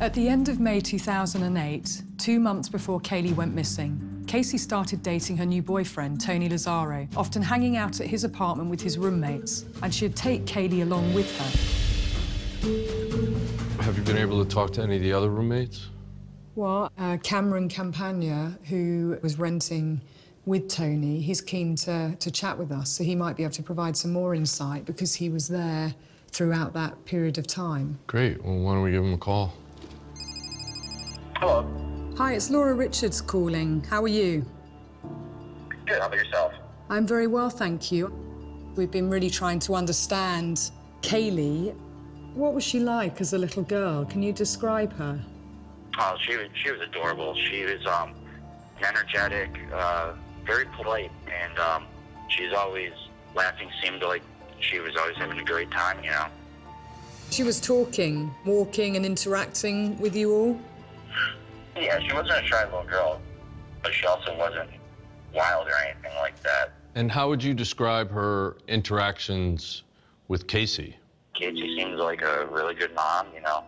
At the end of May 2008, 2 months before Caylee went missing, Casey started dating her new boyfriend, Tony Lazzaro, often hanging out at his apartment with his roommates, and she'd take Caylee along with her. Have you been able to talk to any of the other roommates? Well, Cameron Campagna, who was renting with Tony, he's keen to chat with us, so he might be able to provide some more insight because he was there throughout that period of time. Great. Well, why don't we give him a call? Hello. Hi, it's Laura Richards calling. How are you? Good, how about yourself? I'm very well, thank you. We've been really trying to understand Caylee. What was she like as a little girl? Can you describe her? Oh, she was adorable. She was energetic, very polite, and she's always laughing. Seemed like she was always having a great time, you know. She was talking, walking, and interacting with you all? Yeah, she wasn't a shy little girl, but she also wasn't wild or anything like that. And how would you describe her interactions with Casey? Casey seems like a really good mom, you know.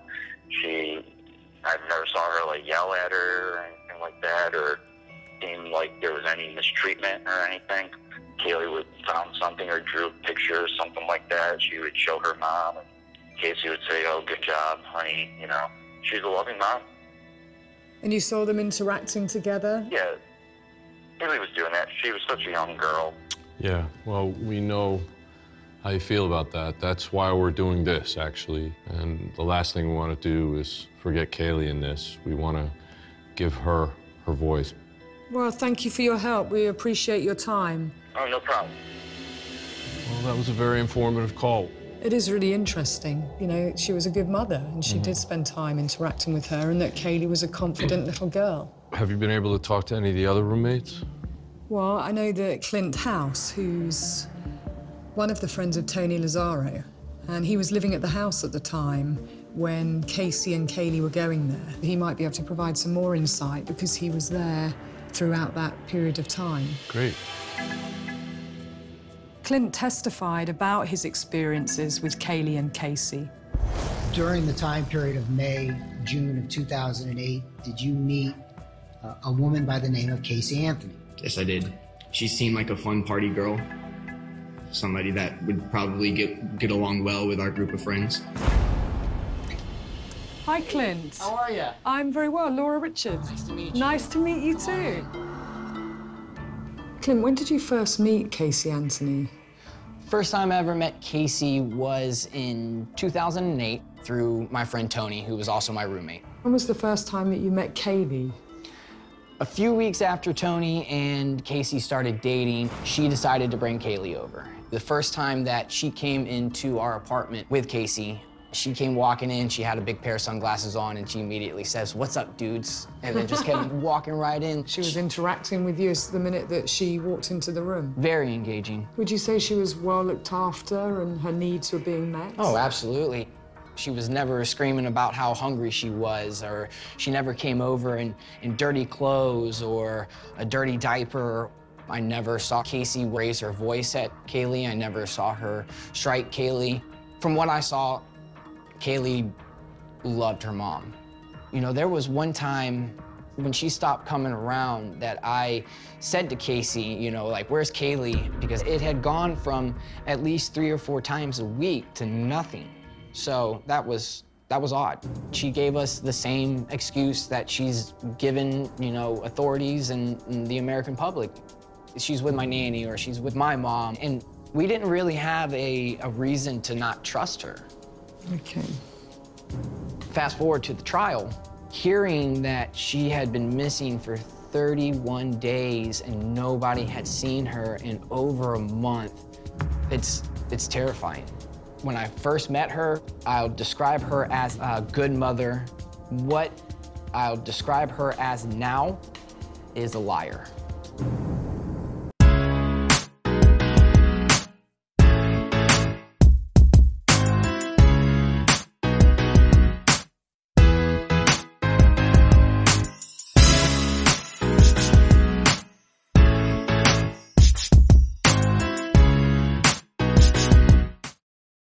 I never saw her, like, yell at her or anything like that, or seem like there was any mistreatment or anything. Caylee would found something or drew a picture or something like that. She would show her mom, and Casey would say, "Oh, good job, honey," you know. She's a loving mom. And you saw them interacting together? Yeah, Caylee was doing that. She was such a young girl. Yeah, well, we know how you feel about that. That's why we're doing this, actually. And the last thing we want to do is forget Caylee in this. We want to give her her voice. Well, thank you for your help. We appreciate your time. Oh, no problem. Well, that was a very informative call. It is really interesting. You know, she was a good mother, and she did spend time interacting with her, and that Caylee was a confident little girl. Have you been able to talk to any of the other roommates? Well, I know that Clint House, who's one of the friends of Tony Lazzaro, and he was living at the house at the time when Casey and Caylee were going there. He might be able to provide some more insight because he was there throughout that period of time. Great. Clint testified about his experiences with Caylee and Casey. During the time period of May, June of 2008, did you meet a woman by the name of Casey Anthony? Yes, I did. She seemed like a fun party girl. Somebody that would probably get along well with our group of friends. Hi, Clint. How are you? I'm very well. Laura Richards. Nice to meet you. Nice to meet you, too. Clint, when did you first meet Casey Anthony? First time I ever met Casey was in 2008 through my friend Tony, who was also my roommate. When was the first time that you met Caylee? A few weeks after Tony and Casey started dating, she decided to bring Caylee over. The first time that she came into our apartment with Casey, she came walking in, she had a big pair of sunglasses on, and she immediately says, "What's up, dudes?" And then just kept walking right in. She was interacting with you the minute that she walked into the room. Very engaging. Would you say she was well looked after and her needs were being met? Oh, absolutely. She was never screaming about how hungry she was, or she never came over in dirty clothes or a dirty diaper. I never saw Casey raise her voice at Caylee. I never saw her strike Caylee. From what I saw, Caylee loved her mom. You know, there was one time when she stopped coming around that I said to Casey, you know, like, "Where's Caylee?" Because it had gone from at least 3 or 4 times a week to nothing. So that was odd. She gave us the same excuse that she's given, you know, authorities and the American public. She's with my nanny or she's with my mom. And we didn't really have a reason to not trust her. Okay. Fast forward to the trial, hearing that she had been missing for 31 days and nobody had seen her in over a month, it's terrifying. When I first met her, I'll describe her as a good mother. What I'll describe her as now is a liar.